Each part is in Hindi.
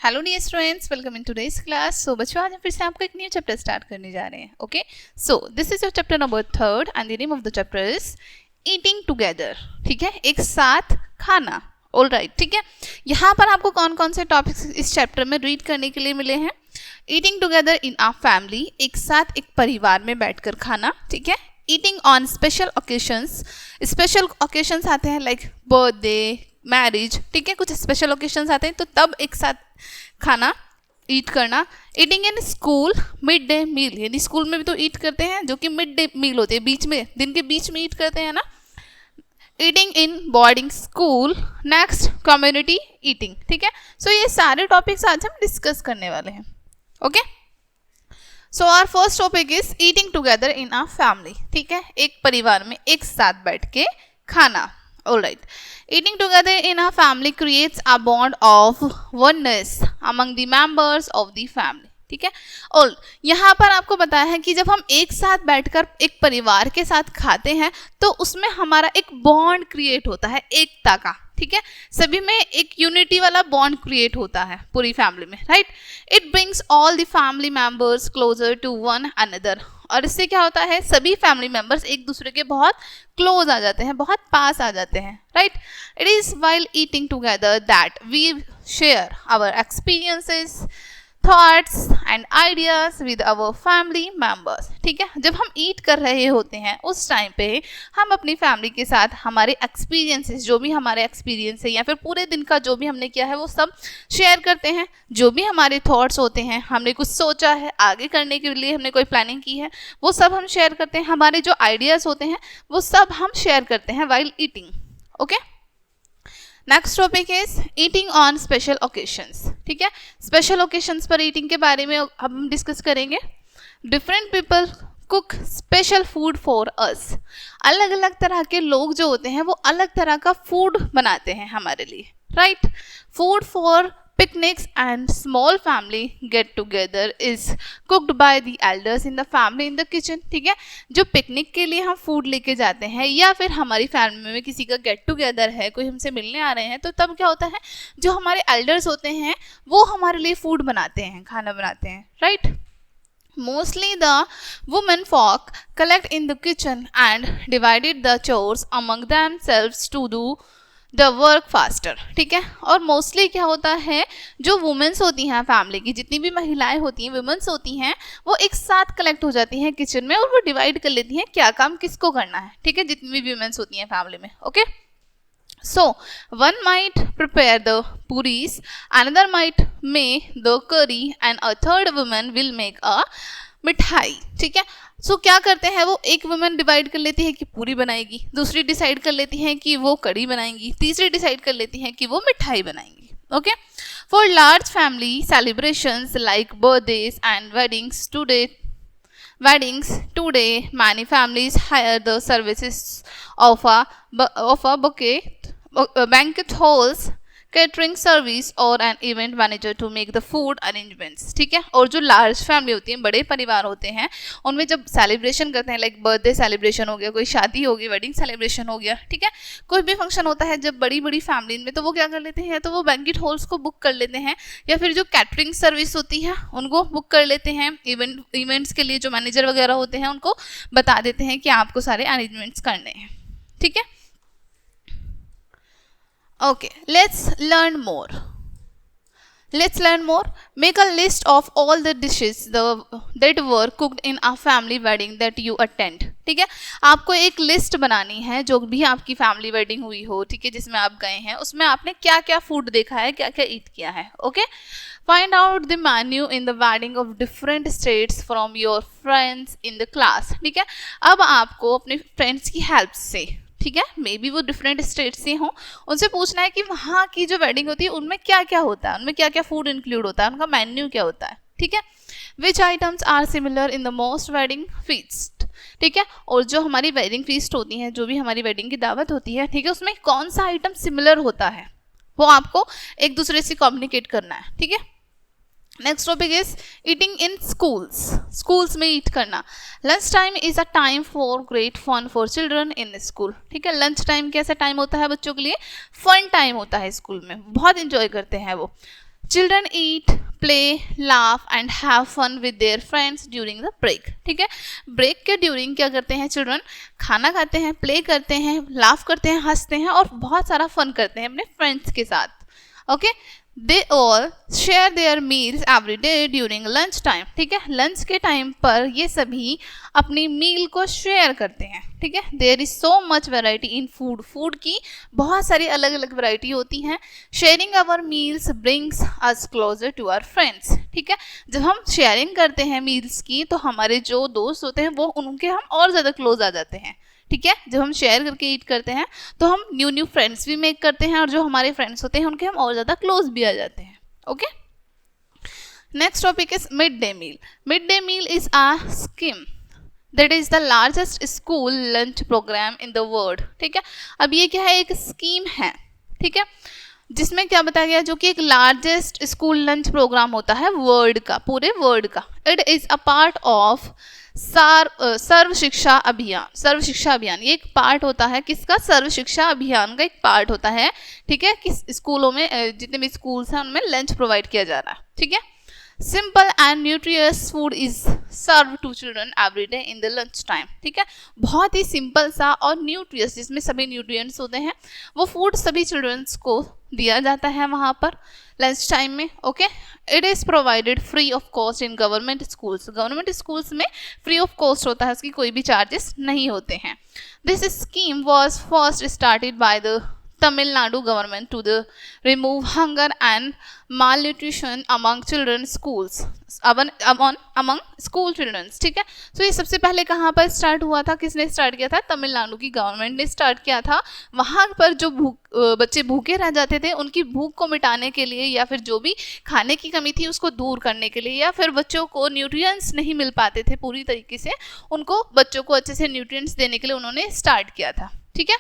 Hello dear students, welcome in today's class. So बच्चों, आज हम फिर से आपको एक न्यू चैप्टर स्टार्ट करने जा रहे हैं। Okay, so this is your chapter number 3 and the name of the chapter is eating together. ठीक है, एक साथ खाना। ऑल राइट, ठीक है। यहाँ पर आपको कौन कौन से टॉपिक्स इस चैप्टर में रीड करने के लिए मिले हैं? Eating together in a family, एक साथ एक परिवार में बैठकर खाना। ठीक है, eating on special occasions, special occasions आते हैं लाइक बर्थडे, मैरिज। ठीक है, कुछ स्पेशल ओकेशंस आते हैं तो तब एक साथ खाना ईट करना। Eating in school, mid day meal, यानी स्कूल में भी तो ईट करते हैं, जो कि मिड डे मील होते हैं, बीच में, दिन के बीच में ईट करते हैं ना। Eating in boarding school, next community eating. ठीक है, सो ये सारे टॉपिक्स आज हम डिस्कस करने वाले हैं। Okay, so our first topic is eating together in a family. ठीक है, एक परिवार में एक साथ बैठ के खाना। All right. Eating together in a family creates a bond of oneness among the members of the family. ठीक है, और यहाँ पर आपको बताया है कि जब हम एक साथ बैठकर एक परिवार के साथ खाते हैं तो उसमें हमारा एक बॉन्ड क्रिएट होता है, एकता का। ठीक है, सभी में एक यूनिटी वाला बॉन्ड क्रिएट होता है पूरी फैमिली में, right. It brings all the family members closer to one another, और इससे क्या होता है, सभी फैमिली मेंबर्स एक दूसरे के बहुत क्लोज आ जाते हैं, बहुत पास आ जाते हैं, right. It is while eating together that we share our experiences, thoughts and ideas with our family members. ठीक है, जब हम ईट कर रहे होते हैं उस टाइम पे हम अपनी फैमिली के साथ हमारे एक्सपीरियंसेस, जो भी हमारे एक्सपीरियंस है या फिर पूरे दिन का जो भी हमने किया है वो सब शेयर करते हैं। जो भी हमारे थॉट्स होते हैं, हमने कुछ सोचा है, आगे करने के लिए हमने कोई प्लानिंग की है, वो सब हम शेयर करते हैं। हमारे जो आइडियाज़ होते हैं वो सब हम शेयर करते हैं while eating. Okay, next topic is eating on special occasions. ठीक है, स्पेशल ओकेशंस पर ईटिंग के बारे में हम डिस्कस करेंगे। Different people cook special food for us, अलग अलग तरह के लोग जो होते हैं वो अलग तरह का फूड बनाते हैं हमारे लिए, right. Food for picnics and small family get together is cooked by the elders in the family in the kitchen. ठीक है, जो पिकनिक के लिए हम फूड लेके जाते हैं या फिर हमारी फैमिली में किसी का गेट टुगेदर है, कोई हमसे मिलने आ रहे हैं, तो तब क्या होता है, जो हमारे एल्डर्स होते हैं वो हमारे लिए फूड बनाते हैं, खाना बनाते हैं, right. Mostly the women folk collect in the kitchen and divided the chores among themselves to do the work faster. ठीक है, और मोस्टली क्या होता है, जो वुमेन्स होती हैं फैमिली की, जितनी भी महिलाएं होती हैं, वुमेन्स होती हैं, वो एक साथ कलेक्ट हो जाती हैं किचन में और वो डिवाइड कर लेती हैं क्या काम किसको करना है। ठीक है, जितनी भी वुमेन्स होती हैं फैमिली में। Okay, so one might prepare the puris, another might make the curry and a third woman will make a मिठाई। ठीक है, सो क्या करते हैं, वो एक वुमेन डिवाइड कर लेती है कि पूरी बनाएगी, दूसरी डिसाइड कर लेती है कि वो कड़ी बनाएंगी, तीसरी डिसाइड कर लेती है कि वो मिठाई बनाएंगी। Okay, for large family celebrations like birthdays and weddings today many families hire the services of a banquet halls, catering service और an event manager to make the food arrangements। ठीक है, और जो लार्ज फैमिली होती है, बड़े परिवार होते हैं, उनमें जब सेलिब्रेशन करते हैं, लाइक बर्थडे सेलिब्रेशन हो गया, कोई शादी हो गई, वेडिंग सेलिब्रेशन हो गया, ठीक है, कोई भी फंक्शन होता है जब बड़ी बड़ी फैमिली में, तो वो क्या कर लेते हैं, तो वो बैंक्वेट हॉल्स को बुक कर लेते हैं या फिर जो कैटरिंग सर्विस होती है उनको बुक कर लेते हैं। इवेंट्स के लिए जो मैनेजर वगैरह होते हैं उनको बता देते हैं कि आपको सारे अरेंजमेंट्स करने हैं। ठीक है, okay, let's learn more. Make a list of all the dishes that were cooked in a family wedding that you attend. ठीक है, आपको एक लिस्ट बनानी है, जो भी आपकी फैमिली वेडिंग हुई हो, ठीक है, जिसमें आप गए हैं, उसमें आपने क्या क्या फूड देखा है, क्या क्या ईट किया है। Okay, find out the menu in the wedding of different states from your friends in the class. ठीक है, अब आपको अपने फ्रेंड्स की हेल्प से, ठीक है, मे बी वो डिफरेंट स्टेट से हों, उनसे पूछना है कि वहाँ की जो वेडिंग होती है उनमें क्या क्या होता है, उनमें क्या क्या फूड इंक्लूड होता है, उनका मेन्यू क्या होता है। ठीक है, which items are similar in the most wedding feast. ठीक है, और जो हमारी वेडिंग फीस्ट होती है, जो भी हमारी वेडिंग की दावत होती है, ठीक है, उसमें कौन सा आइटम सिमिलर होता है, वो आपको एक दूसरे से कम्युनिकेट करना है। ठीक है, next topic is eating in schools में ईट करना। Lunch time is a time for great fun for children in school. ठीक है, लंच टाइम कैसा टाइम होता है बच्चों के लिए, फन टाइम होता है, स्कूल में बहुत इंजॉय करते हैं वो। Children eat, play, laugh and have fun with their friends during the break. ठीक है, ब्रेक के ड्यूरिंग क्या करते हैं चिल्ड्रन, खाना खाते हैं, प्ले करते हैं, लाफ करते हैं, हंसते हैं और बहुत सारा फन करते हैं अपने फ्रेंड्स के साथ। Okay, they all share their meals every day during lunch time. ठीक है, लंच के टाइम पर ये सभी अपनी मील को शेयर करते हैं। ठीक है, there is so much variety in food, food की बहुत सारी अलग अलग वैरायटी होती हैं। Sharing our meals brings us closer to our friends. ठीक है, जब हम शेयरिंग करते हैं मील्स की तो हमारे जो दोस्त होते हैं वो उनके हम और ज़्यादा क्लोज आ जाते हैं। ठीक है, जब हम शेयर करके ईट करते हैं तो हम न्यू न्यू फ्रेंड्स भी मेक करते हैं और जो हमारे फ्रेंड्स होते हैं उनके हम और ज़्यादा क्लोज भी आ जाते हैं। Okay, next topic is mid day meal. Mid day meal is a scheme that is the largest school lunch program in the world. ठीक है, अब ये क्या है, एक स्कीम है। ठीक है, जिसमें क्या बताया गया, जो कि एक लार्जेस्ट स्कूल लंच प्रोग्राम होता है वर्ल्ड का, पूरे वर्ल्ड का। It is a part of Sarva Shiksha Abhiyan. सर्व शिक्षा अभियान ये एक पार्ट होता है किसका, सर्व शिक्षा अभियान का एक पार्ट होता है। ठीक है, किस स्कूलों में जितने भी स्कूल्स हैं उनमें लंच प्रोवाइड किया जा रहा है। ठीक है, simple and nutritious food is serve to children every day in the lunch time. ठीक है, बहुत ही सिंपल सा और न्यूट्रियस, जिसमें सभी न्यूट्रिएंट्स होते हैं, वो फूड सभी चिल्ड्रंस को दिया जाता है वहाँ पर लंच टाइम में। Okay, it is provided free of cost in government schools. Government schools में फ्री ऑफ कॉस्ट होता है, उसकी कोई भी चार्जेस नहीं होते हैं। This scheme was first started by the Tamil Nadu government to remove hunger and malnutrition among children schools, among school children। ठीक है, तो ये सबसे पहले कहाँ पर स्टार्ट हुआ था, किसने स्टार्ट किया था, तमिलनाडु की गवर्नमेंट ने स्टार्ट किया था। वहाँ पर जो बच्चे भूखे रह जाते थे उनकी भूख को मिटाने के लिए, या फिर जो भी खाने की कमी थी उसको दूर करने के लिए, या फिर बच्चों को न्यूट्रिएंट्स नहीं मिल पाते थे पूरी तरीके से, उनको बच्चों को अच्छे से न्यूट्रिएंट्स देने के लिए उन्होंने स्टार्ट किया था। ठीक है,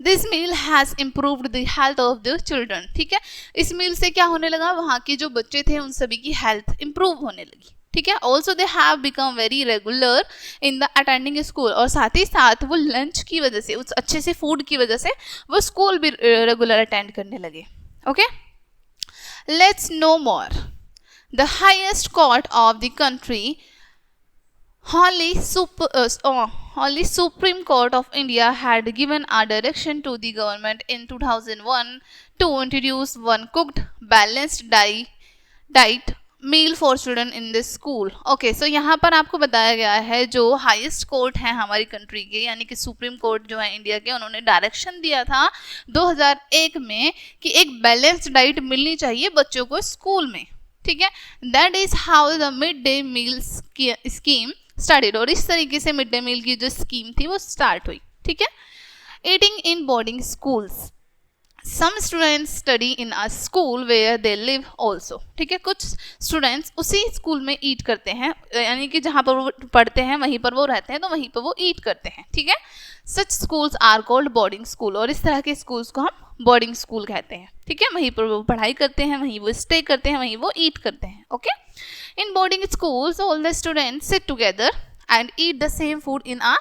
this meal has improved the health of the children. ठीक है, इस मील से क्या होने लगा, वहाँ के जो बच्चे थे उन सभी की हेल्थ इम्प्रूव होने लगी। ठीक है, also they have become very regular in the attending school, और साथ ही साथ वो लंच की वजह से, उस अच्छे से फूड की वजह से वो स्कूल भी रेगुलर अटेंड करने लगे। Okay, let's no more. The highest court of the country, Only Supreme Court of India had given a direction to the government in 2001 to introduce one cooked balanced diet meal for children in this school। Okay, so यहाँ पर आपको बताया गया है जो हाईएस्ट कोर्ट है हमारी कंट्री के, यानी कि सुप्रीम कोर्ट जो है इंडिया के, उन्होंने डायरेक्शन दिया था 2001 में कि एक बैलेंस्ड डाइट मिलनी चाहिए बच्चों को स्कूल में। ठीक है, that is how the mid day meal scheme started, और इस तरीके से मिड डे मील की जो स्कीम थी वो स्टार्ट हुई। ठीक है, eating in boarding schools, some students study in a school where they live also. ठीक है, कुछ स्टूडेंट्स उसी स्कूल में ईट करते हैं, यानी कि जहाँ पर वो पढ़ते हैं वहीं पर वो रहते हैं, तो वहीं पर वो ईट करते हैं। ठीक है, such schools are called boarding school, और इस तरह के स्कूल्स को हम बोर्डिंग स्कूल कहते हैं। ठीक है, वहीं पर वो पढ़ाई करते हैं, वहीं वो स्टे करते हैं, वहीं वो ईट करते हैं। Okay, in boarding schools all the students sit together and eat the same food in a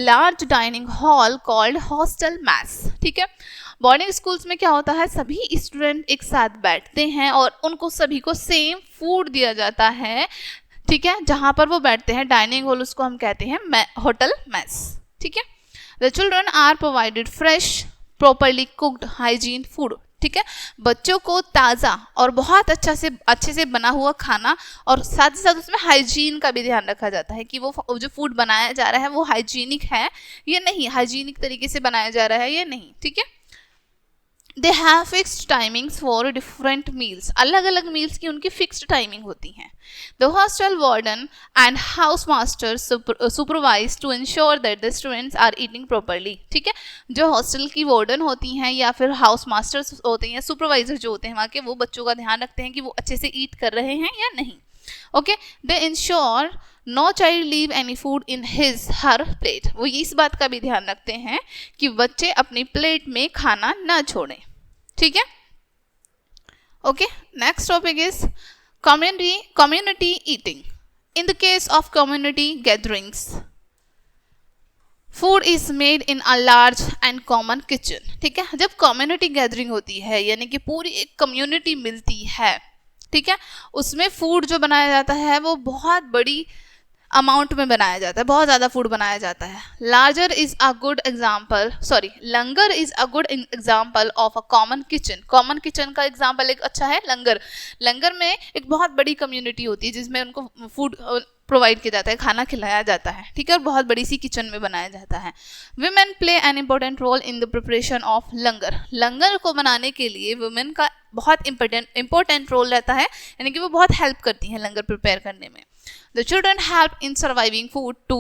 large dining hall called hostel mess। ठीक है, बोर्डिंग स्कूल्स में क्या होता है, सभी स्टूडेंट एक साथ बैठते हैं और उनको सभी को सेम फूड दिया जाता है। ठीक है, जहाँ पर वो बैठते हैं डाइनिंग हॉल, उसको हम कहते हैं होटल मेस। ठीक है, the children are provided fresh properly cooked hygiene food. ठीक है, बच्चों को ताज़ा और बहुत अच्छे से बना हुआ खाना, और साथ ही साथ उसमें हाइजीन का भी ध्यान रखा जाता है कि वो जो फूड बनाया जा रहा है वो हाइजीनिक है या नहीं, हाइजीनिक तरीके से बनाया जा रहा है या नहीं। ठीक है, they have fixed timings for different meals, अलग अलग मील्स की उनकी फिक्स्ड टाइमिंग होती हैं। The hostel warden and house master supervise to ensure that the students are eating properly. ठीक है, जो हॉस्टल की वार्डन होती हैं या फिर हाउस मास्टर्स होते हैं, सुपरवाइजर जो होते हैं वहाँ के, वो बच्चों का ध्यान रखते हैं कि वो अच्छे से ईट कर रहे हैं या नहीं। Okay, they ensure no child leave any food in his her plate, वो इस बात का भी ध्यान रखते हैं कि बच्चे अपनी प्लेट में खाना ना छोड़ें। ठीक है, okay, next topic is community eating। In the case of community gatherings, food is made in a large and common kitchen. ठीक है, जब कम्युनिटी गैदरिंग होती है यानी कि पूरी एक कम्युनिटी मिलती है, ठीक है, उसमें फूड जो बनाया जाता है वो बहुत बड़ी अमाउंट में बनाया जाता है, बहुत ज़्यादा फूड बनाया जाता है। Larger is a good example, sorry, langar is a good example of a common kitchen. Common kitchen का एग्जाम्पल एक अच्छा है लंगर। लंगर में एक बहुत बड़ी कम्युनिटी होती है जिसमें उनको फूड प्रोवाइड किया जाता है, खाना खिलाया जाता है, ठीक है, और बहुत बड़ी सी किचन में बनाया जाता है। Women play an important role in the preparation of langar. Langar को बनाने के लिए वुमेन का बहुत इंपॉर्टेंट रोल रहता है, यानी कि वो बहुत हेल्प करती हैं लंगर प्रिपेयर करने में। The children help in surviving food to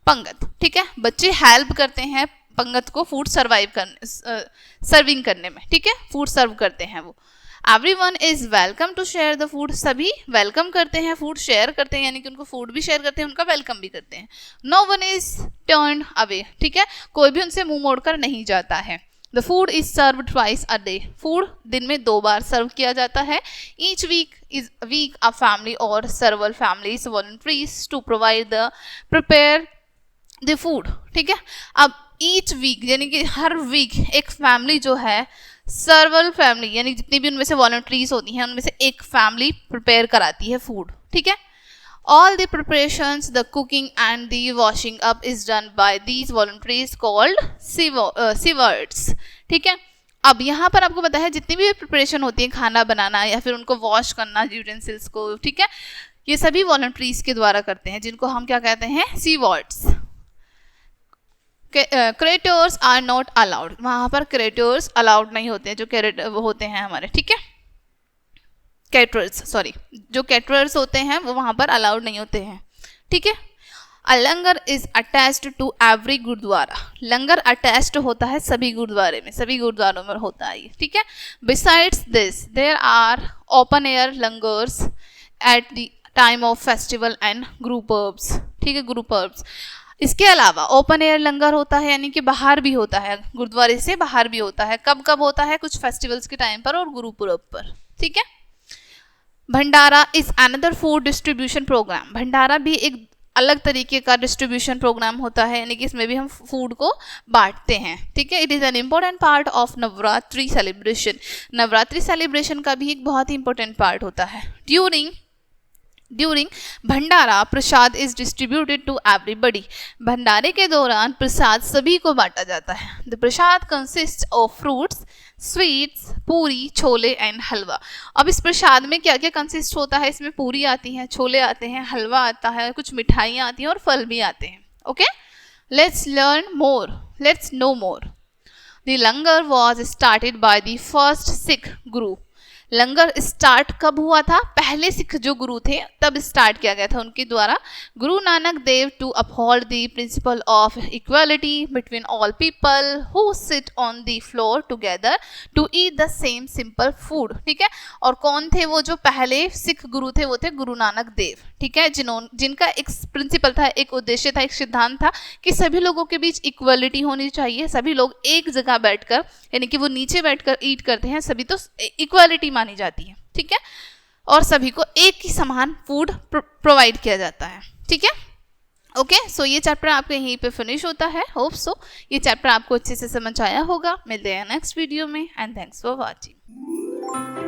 पंगत। ठीक है, बच्चे हेल्प करते हैं पंगत को फूड सर्विंग करने में, ठीक है, फूड सर्व करते हैं वो। Everyone is welcome to share the food। सभी वेलकम करते हैं, फूड शेयर करते हैं, यानी कि उनको फूड भी शेयर करते हैं, उनका वेलकम भी करते हैं। No one is turned away। ठीक है, कोई भी उनसे मुंह मोड़कर नहीं जाता है। The food is served twice a day। Food दिन में 2 बार सर्व किया जाता है। Each week a family or several families volunteers to prepare the food। ठीक है, अब each week यानी कि हर वीक एक फैमिली जो है, सर्वल फैमिली यानी जितनी भी उनमें से वॉलंटरीज होती हैं उनमें से एक फैमिली प्रिपेयर कराती है फूड। ठीक है, all the preparations, the cooking and the washing up is done by these volunteers called stewards। ठीक है, अब यहाँ पर आपको पता है जितनी भी प्रिपरेशन होती है, खाना बनाना या फिर उनको वॉश करना यूटेंसिल्स को, ठीक है, ये सभी वॉलंटरीज के द्वारा करते हैं, जिनको हम क्या कहते हैं, stewards. Caterers are not allowed. वहाँ पर क्रेटर्स अलाउड नहीं होते हैं, जो होते हैं हमारे, ठीक है, कैटरर्स, सॉरी, जो कैटरर्स होते हैं वो वहाँ पर अलाउड नहीं होते हैं। ठीक है, a langar is attached to every gurdwara. Langar attached होता है सभी गुरुद्वारे में, सभी गुरुद्वारों में होता है ये। ठीक है, besides this there are open air langars at the time of festival and Gurpurabs. ठीक है, ग्रुप पर्ब्स। इसके अलावा ओपन एयर लंगर होता है, यानी कि बाहर भी होता है, गुरुद्वारे से बाहर भी होता है। कब कब होता है, कुछ फेस्टिवल्स के टाइम पर और गुरुपुरब पर। ठीक है, bhandara is another food distribution programme. Bhandara भी एक अलग तरीके का डिस्ट्रीब्यूशन प्रोग्राम होता है, यानी कि इसमें भी हम फूड को बांटते हैं। ठीक है, it is an important part of Navratri celebration. Navratri celebration का भी एक बहुत ही इंपॉर्टेंट पार्ट होता है। During bhandara prasad is distributed to everybody. भंडारे के दौरान प्रसाद सभी को बांटा जाता है। The prasad consist of fruits, sweets, puri, chole and हलवा। अब इस प्रसाद में क्या क्या कंसिस्ट होता है, इसमें पूरी आती हैं, छोले आते हैं, हलवा आता है, कुछ मिठाइयाँ आती हैं और फल भी आते हैं। Okay, let's no more. The langar was started by the first Sikh Guru. Langar start कब हुआ था, पहले सिख जो गुरु थे तब स्टार्ट किया गया था उनके द्वारा। Guru Nanak Dev to uphold the principle of equality between all people who sit on the floor together to eat the same simple food. ठीक है, और कौन थे वो जो पहले सिख गुरु थे, वो थे गुरु नानक देव। ठीक है, जिनका एक प्रिंसिपल था, एक उद्देश्य था, एक सिद्धांत था कि सभी लोगों के बीच इक्वालिटी होनी चाहिए, सभी लोग एक जगह बैठकर, यानी कि वो नीचे बैठकर ईट करते हैं सभी, तो इक्वालिटी मानी जाती है। ठीक है, और सभी को एक ही समान फूड प्रोवाइड किया जाता है। ठीक है, ओके, सो ये चैप्टर आपका यहीं पे फिनिश होता है। होप सो ये चैप्टर आपको अच्छे से समझ आया होगा। मिलते हैं नेक्स्ट वीडियो में एंड थैंक्स फॉर वॉचिंग।